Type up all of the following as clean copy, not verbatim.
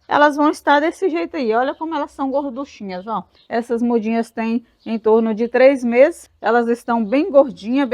elas vão estar desse jeito aí. Olha como elas são gorduchinhas, ó. Essas mudinhas têm em torno de 3 meses. Elas estão bem gordinha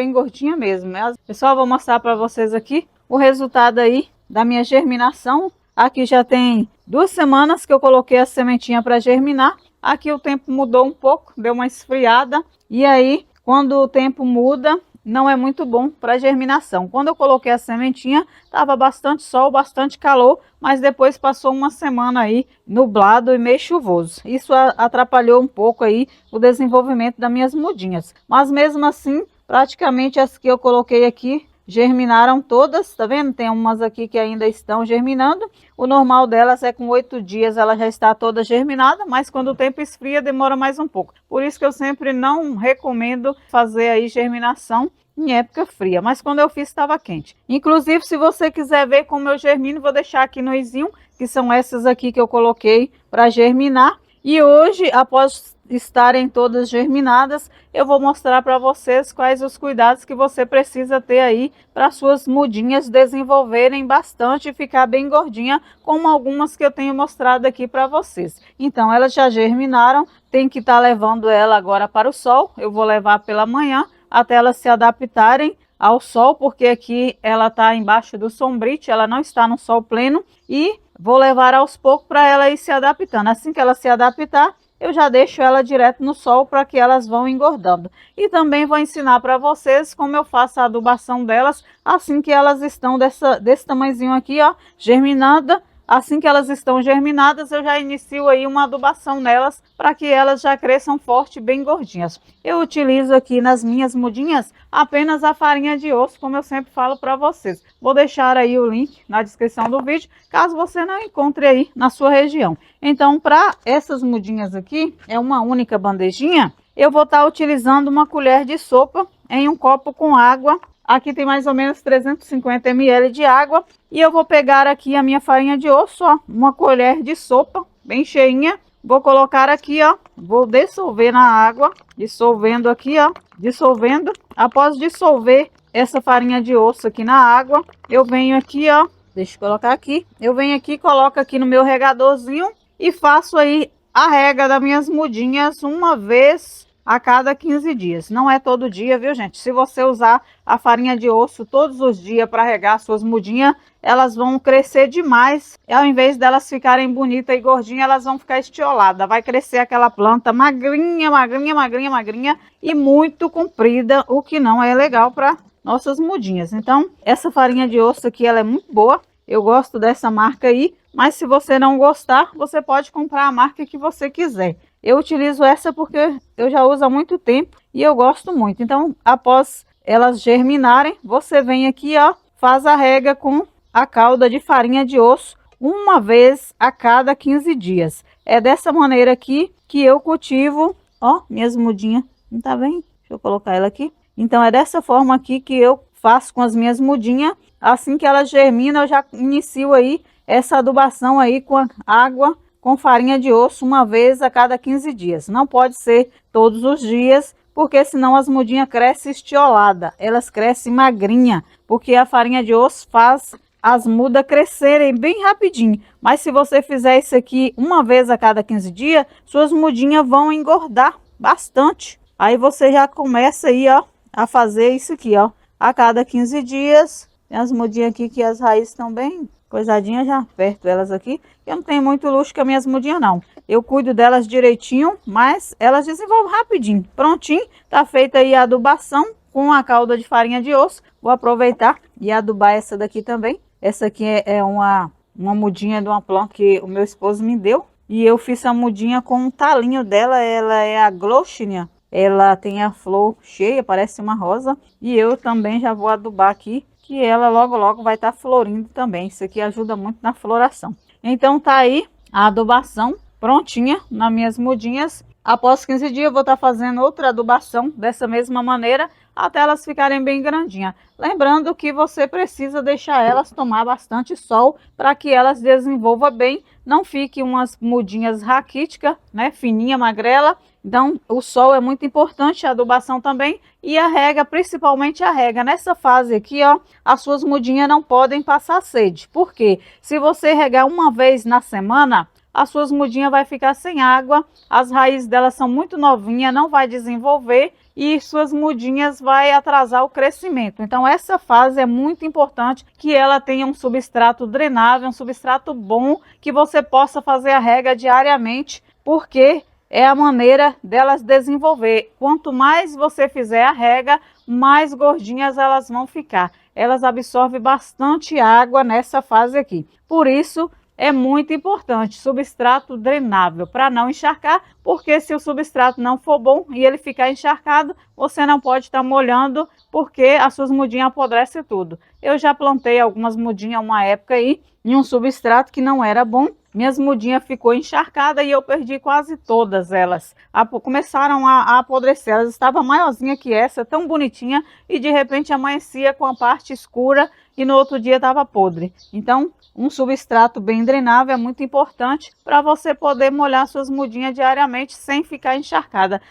mesmo. Pessoal, vou mostrar para vocês aqui o resultado aí da minha germinação. Aqui já tem 2 semanas que eu coloquei a sementinha para germinar. Aqui o tempo mudou um pouco, deu uma esfriada. E aí, quando o tempo muda, não é muito bom para germinação. Quando eu coloquei a sementinha, estava bastante sol, bastante calor, mas depois passou uma semana aí nublado e meio chuvoso. Isso atrapalhou um pouco aí o desenvolvimento das minhas mudinhas. Mas mesmo assim, praticamente as que eu coloquei aqui germinaram todas, tá vendo? Tem umas aqui que ainda estão germinando. O normal delas é com 8 dias ela já está toda germinada, mas quando o tempo esfria demora mais um pouco. Por isso que eu sempre não recomendo fazer aí germinação em época fria, mas quando eu fiz estava quente. Inclusive, se você quiser ver como eu germino, vou deixar aqui no izinho, que são essas aqui que eu coloquei para germinar. E hoje, após estarem todas germinadas, eu vou mostrar para vocês quais os cuidados que você precisa ter aí para suas mudinhas desenvolverem bastante e ficar bem gordinha, como algumas que eu tenho mostrado aqui para vocês. Então, elas já germinaram, tem que estar levando ela agora para o sol. Eu vou levar pela manhã até elas se adaptarem ao sol, porque aqui ela está embaixo do sombrite, ela não está no sol pleno, e vou levar aos poucos para ela ir se adaptando. Assim que ela se adaptar, eu já deixo ela direto no sol para que elas vão engordando. E também vou ensinar para vocês como eu faço a adubação delas assim que elas estão desse tamanhozinho aqui, ó, germinada. Assim que elas estão germinadas, eu já inicio aí uma adubação nelas para que elas já cresçam forte, bem gordinhas. Eu utilizo aqui nas minhas mudinhas apenas a farinha de osso, como eu sempre falo para vocês. Vou deixar aí o link na descrição do vídeo, caso você não encontre aí na sua região. Então, para essas mudinhas aqui, é uma única bandejinha, eu vou estar utilizando uma colher de sopa em um copo com água. Aqui tem mais ou menos 350 ml de água. E eu vou pegar aqui a minha farinha de osso, ó, uma colher de sopa, bem cheinha. Vou colocar aqui, ó, vou dissolver na água, dissolvendo aqui, ó, dissolvendo. Após dissolver essa farinha de osso aqui na água, eu venho aqui, ó, deixa eu colocar aqui. Eu venho aqui, coloco aqui no meu regadorzinho e faço aí a rega das minhas mudinhas uma vez a cada 15 dias. Não é todo dia, viu, gente? Se você usar a farinha de osso todos os dias para regar suas mudinhas, elas vão crescer demais. E ao invés delas ficarem bonitas e gordinhas, elas vão ficar estioladas. Vai crescer aquela planta magrinha, magrinha, magrinha, magrinha e muito comprida, o que não é legal para nossas mudinhas. Então, essa farinha de osso aqui, ela é muito boa. Eu gosto dessa marca aí, mas se você não gostar, você pode comprar a marca que você quiser. Eu utilizo essa porque eu já uso há muito tempo e eu gosto muito. Então, após elas germinarem, você vem aqui, ó, faz a rega com a calda de farinha de osso uma vez a cada 15 dias. É dessa maneira aqui que eu cultivo, ó, minhas mudinhas. Não tá bem? Deixa eu colocar ela aqui. Então, é dessa forma aqui que eu faço com as minhas mudinhas. Assim que elas germinam, eu já inicio aí essa adubação aí com a água com farinha de osso uma vez a cada 15 dias. Não pode ser todos os dias, porque senão as mudinhas crescem estiolada. Elas crescem magrinha, porque a farinha de osso faz as mudas crescerem bem rapidinho. Mas se você fizer isso aqui uma vez a cada 15 dias, suas mudinhas vão engordar bastante. Aí você já começa aí, ó, a fazer isso aqui, ó, a cada 15 dias. Tem as mudinhas aqui que as raízes estão bem coisadinha, já aperto elas aqui. Eu não tenho muito luxo com as minhas mudinhas, não. Eu cuido delas direitinho, mas elas desenvolvem rapidinho. Prontinho, tá feita aí a adubação com a calda de farinha de osso. Vou aproveitar e adubar essa daqui também. Essa aqui é uma mudinha de uma planta que o meu esposo me deu. E eu fiz a mudinha com um talinho dela, ela é a Gloxinia. Ela tem a flor cheia, parece uma rosa. E eu também já vou adubar aqui, que ela logo logo vai estar florindo também. Isso aqui ajuda muito na floração. Então tá aí a adubação prontinha nas minhas mudinhas. Após 15 dias eu vou estar fazendo outra adubação dessa mesma maneira, até elas ficarem bem grandinhas. Lembrando que você precisa deixar elas tomar bastante sol para que elas desenvolvam bem, não fique umas mudinhas raquíticas, né, fininha, magrela. Então, o sol é muito importante, a adubação também, e a rega, principalmente a rega. Nessa fase aqui, ó, as suas mudinhas não podem passar sede. Por quê? Se você regar uma vez na semana, as suas mudinhas vai ficar sem água, as raízes delas são muito novinhas, não vai desenvolver e suas mudinhas vai atrasar o crescimento. Então, essa fase é muito importante que ela tenha um substrato drenável, um substrato bom, que você possa fazer a rega diariamente, porque é a maneira delas desenvolver. Quanto mais você fizer a rega, mais gordinhas elas vão ficar. Elas absorvem bastante água nessa fase aqui. Por isso, é muito importante substrato drenável para não encharcar, porque se o substrato não for bom e ele ficar encharcado, você não pode estar molhando, porque as suas mudinhas apodrecem tudo. Eu já plantei algumas mudinhas uma época aí em um substrato que não era bom. Minhas mudinhas ficou encharcada e eu perdi quase todas elas. Começaram a apodrecer, elas estavam maiorzinha que essa, tão bonitinha, e de repente amanhecia com a parte escura e no outro dia estava podre. Então, um substrato bem drenável é muito importante para você poder molhar suas mudinhas diariamente sem ficar encharcada.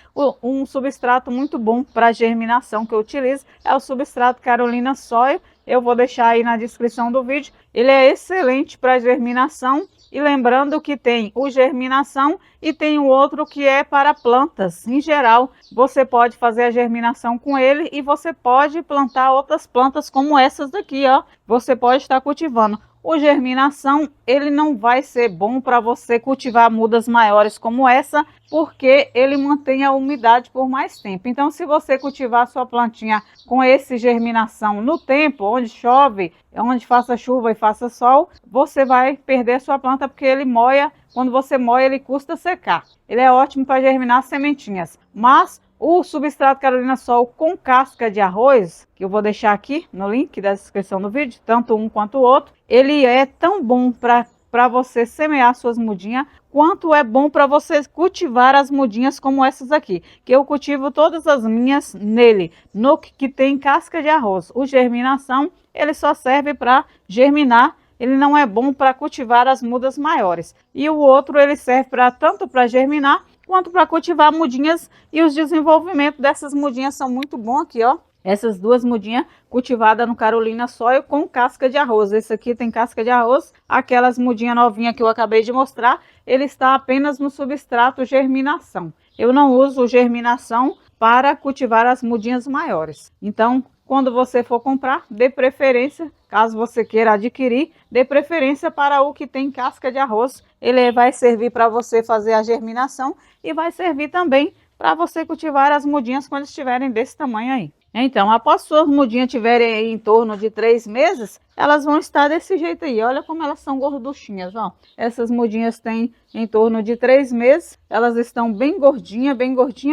Um substrato muito bom para germinação que eu utilizo é o substrato Carolina Soil. Eu vou deixar aí na descrição do vídeo. Ele é excelente para germinação. E lembrando que tem o germinação e tem o outro que é para plantas. Em geral, você pode fazer a germinação com ele e você pode plantar outras plantas como essas daqui, ó. Você pode estar cultivando. O germinação, ele não vai ser bom para você cultivar mudas maiores como essa, porque ele mantém a umidade por mais tempo. Então, se você cultivar a sua plantinha com esse germinação no tempo, onde chove, onde faça chuva e faça sol, você vai perder a sua planta porque ele moia. Quando você moia, ele custa secar. Ele é ótimo para germinar sementinhas, mas o substrato Carolina Soil com casca de arroz, que eu vou deixar aqui no link da descrição do vídeo, tanto um quanto o outro, ele é tão bom para você semear suas mudinhas, quanto é bom para você cultivar as mudinhas como essas aqui, que eu cultivo todas as minhas nele, no que tem casca de arroz. O germinação, ele só serve para germinar, ele não é bom para cultivar as mudas maiores. E o outro, ele serve tanto para germinar, quanto para cultivar mudinhas, e os desenvolvimentos dessas mudinhas são muito bons aqui, ó. Essas duas mudinhas cultivadas no Carolina Soil com casca de arroz. Esse aqui tem casca de arroz. Aquelas mudinhas novinhas que eu acabei de mostrar, ele está apenas no substrato germinação. Eu não uso germinação para cultivar as mudinhas maiores. Então, quando você for comprar, dê preferência, caso você queira adquirir, dê preferência para o que tem casca de arroz. Ele vai servir para você fazer a germinação e vai servir também para você cultivar as mudinhas quando estiverem desse tamanho aí. Então, após suas mudinhas tiverem em torno de 3 meses, elas vão estar desse jeito aí. Olha como elas são gorduchinhas, ó. Essas mudinhas têm em torno de 3 meses. Elas estão bem gordinha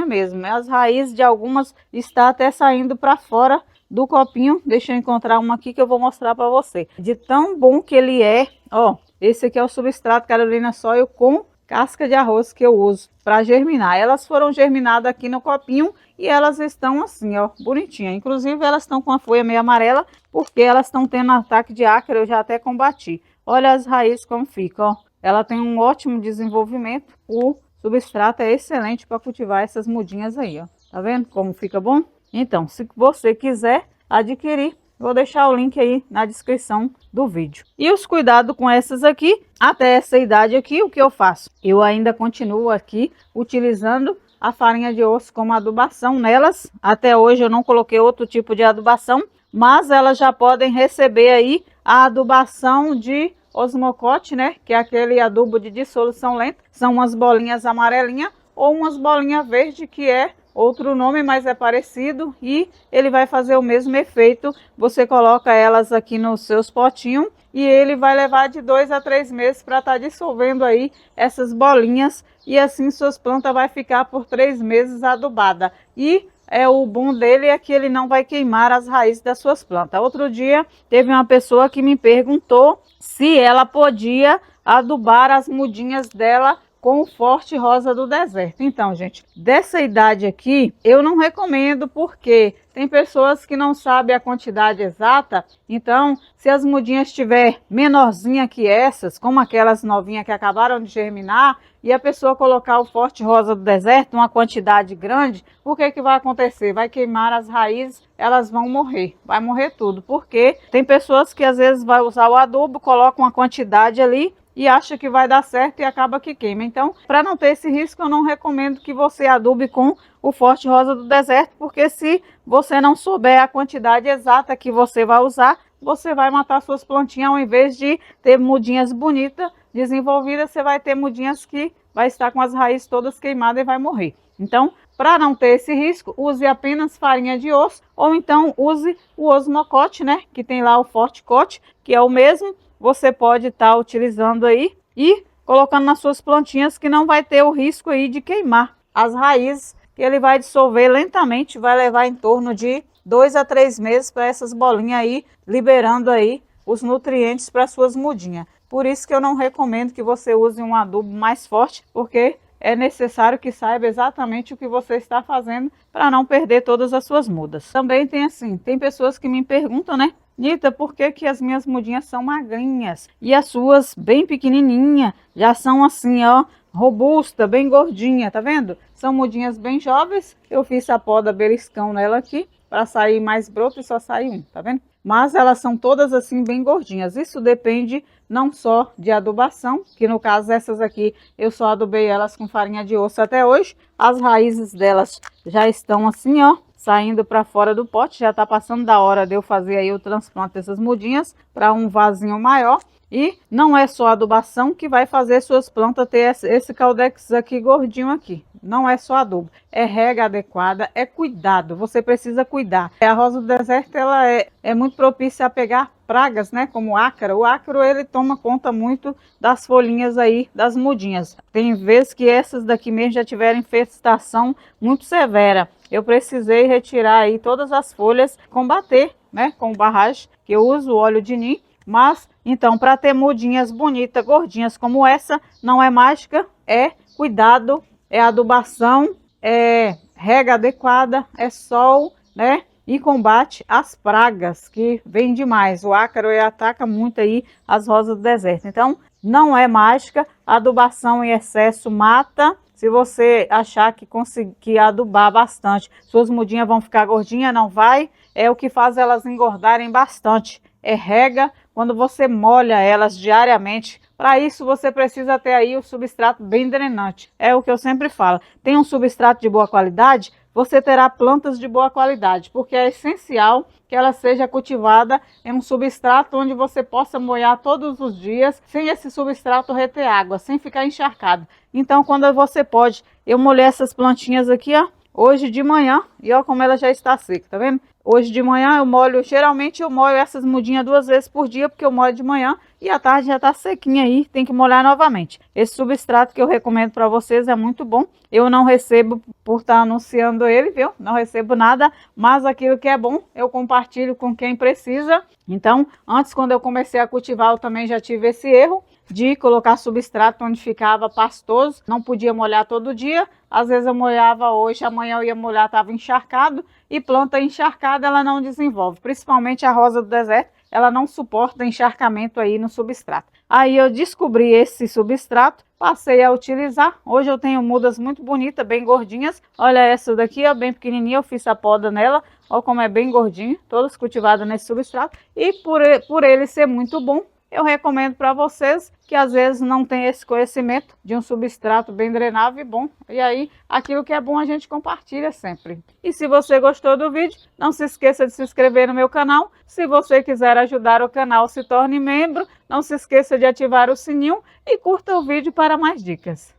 mesmo. As raízes de algumas estão até saindo para fora do copinho. Deixa eu encontrar uma aqui que eu vou mostrar para você. De tão bom que ele é, ó. Esse aqui é o substrato Carolina Soil com casca de arroz que eu uso para germinar. Elas foram germinadas aqui no copinho e elas estão assim, ó, bonitinha. Inclusive, elas estão com a folha meio amarela porque elas estão tendo ataque de ácaro, eu já até combati. Olha as raízes como ficam, ó. Ela tem um ótimo desenvolvimento. O substrato é excelente para cultivar essas mudinhas aí, ó. Tá vendo como fica bom? Então, se você quiser adquirir, vou deixar o link aí na descrição do vídeo. E os cuidados com essas aqui, até essa idade aqui, o que eu faço? Eu ainda continuo aqui utilizando a farinha de osso como adubação nelas. Até hoje eu não coloquei outro tipo de adubação, mas elas já podem receber aí a adubação de osmocote, né? Que é aquele adubo de dissolução lenta. São umas bolinhas amarelinhas ou umas bolinhas verdes, que é outro nome, mas é parecido, e ele vai fazer o mesmo efeito. Você coloca elas aqui nos seus potinhos e ele vai levar de 2 a 3 meses para estar dissolvendo aí essas bolinhas, e assim suas plantas vai ficar por 3 meses adubada. E o bom dele é que ele não vai queimar as raízes das suas plantas. Outro dia teve uma pessoa que me perguntou se ela podia adubar as mudinhas dela com o Forte Rosa do Deserto. Então, gente, dessa idade aqui, eu não recomendo porque tem pessoas que não sabem a quantidade exata. Então, se as mudinhas estiver menorzinha que essas, como aquelas novinhas que acabaram de germinar, e a pessoa colocar o Forte Rosa do Deserto, uma quantidade grande, o que vai acontecer? Vai queimar as raízes, elas vão morrer, vai morrer tudo. Porque tem pessoas que às vezes vai usar o adubo, coloca uma quantidade ali, e acha que vai dar certo e acaba que queima. Então, para não ter esse risco, eu não recomendo que você adube com o Forte Rosa do Deserto, porque se você não souber a quantidade exata que você vai usar, você vai matar suas plantinhas. Ao invés de ter mudinhas bonitas, desenvolvidas, você vai ter mudinhas que vai estar com as raízes todas queimadas e vai morrer. Então, para não ter esse risco, use apenas farinha de osso, ou então use o osmocote, né? Que tem lá o Forticote, que é o mesmo. Você pode estar utilizando aí e colocando nas suas plantinhas, que não vai ter o risco aí de queimar as raízes, que ele vai dissolver lentamente, vai levar em torno de 2 a 3 meses para essas bolinhas aí, liberando aí os nutrientes para suas mudinhas. Por isso que eu não recomendo que você use um adubo mais forte, porque é necessário que saiba exatamente o que você está fazendo para não perder todas as suas mudas. Também tem assim, tem pessoas que me perguntam, né? Nita, por que que as minhas mudinhas são magrinhas e as suas bem pequenininhas já são assim, ó, robusta, bem gordinha, tá vendo? São mudinhas bem jovens. Eu fiz a poda beliscão nela aqui para sair mais broto e só sai um, tá vendo? Mas elas são todas assim bem gordinhas. Isso depende não só de adubação, que no caso essas aqui eu só adubei elas com farinha de osso até hoje. As raízes delas já estão assim, ó, saindo para fora do pote. Já tá passando da hora de eu fazer aí o transplante dessas mudinhas para um vasinho maior. E não é só a adubação que vai fazer suas plantas ter esse caldex aqui gordinho aqui. Não é só adubo, é rega adequada, é cuidado, você precisa cuidar. A rosa do deserto, ela é muito propícia a pegar pragas, né, como o ácaro. O ácaro, ele toma conta muito das folhinhas aí, das mudinhas. Tem vezes que essas daqui mesmo já tiveram infestação muito severa. Eu precisei retirar aí todas as folhas, combater, né, com barragem, que eu uso o óleo de nim. Mas, então, para ter mudinhas bonitas, gordinhas como essa, não é mágica, é cuidado, é adubação, é rega adequada, é sol, né? E combate as pragas que vêm demais. O ácaro ataca muito aí as rosas do deserto. Então, não é mágica, adubação em excesso mata. Se você achar que conseguir adubar bastante, suas mudinhas vão ficar gordinhas, não vai. É o que faz elas engordarem bastante. É rega, quando você molha elas diariamente. Para isso você precisa ter aí o substrato bem drenante. É o que eu sempre falo. Tem um substrato de boa qualidade, você terá plantas de boa qualidade, porque é essencial que ela seja cultivada em um substrato onde você possa molhar todos os dias, sem esse substrato reter água, sem ficar encharcado. Então, quando você pode, eu molhei essas plantinhas aqui, ó, hoje de manhã, e ó como ela já está seca, tá vendo? Hoje de manhã eu molho, geralmente eu molho essas mudinhas 2 vezes por dia, porque eu molho de manhã e à tarde já tá sequinha aí, tem que molhar novamente. Esse substrato que eu recomendo para vocês é muito bom. Eu não recebo por estar anunciando ele, viu? Não recebo nada, mas aquilo que é bom eu compartilho com quem precisa. Então, antes, quando eu comecei a cultivar, eu também já tive esse erro de colocar substrato onde ficava pastoso, não podia molhar todo dia. Às vezes eu molhava hoje, amanhã eu ia molhar, estava encharcado, e planta encharcada ela não desenvolve, principalmente a rosa do deserto, ela não suporta encharcamento aí no substrato. Aí eu descobri esse substrato, passei a utilizar. Hoje eu tenho mudas muito bonitas, bem gordinhas. Olha essa daqui, ó, bem pequenininha, eu fiz a poda nela. Olha como é bem gordinha, todas cultivadas nesse substrato. E por ele ser muito bom, eu recomendo para vocês que às vezes não tem esse conhecimento de um substrato bem drenável e bom. E aí, aquilo que é bom a gente compartilha sempre. E se você gostou do vídeo, não se esqueça de se inscrever no meu canal. Se você quiser ajudar o canal, se torne membro. Não se esqueça de ativar o sininho e curta o vídeo para mais dicas.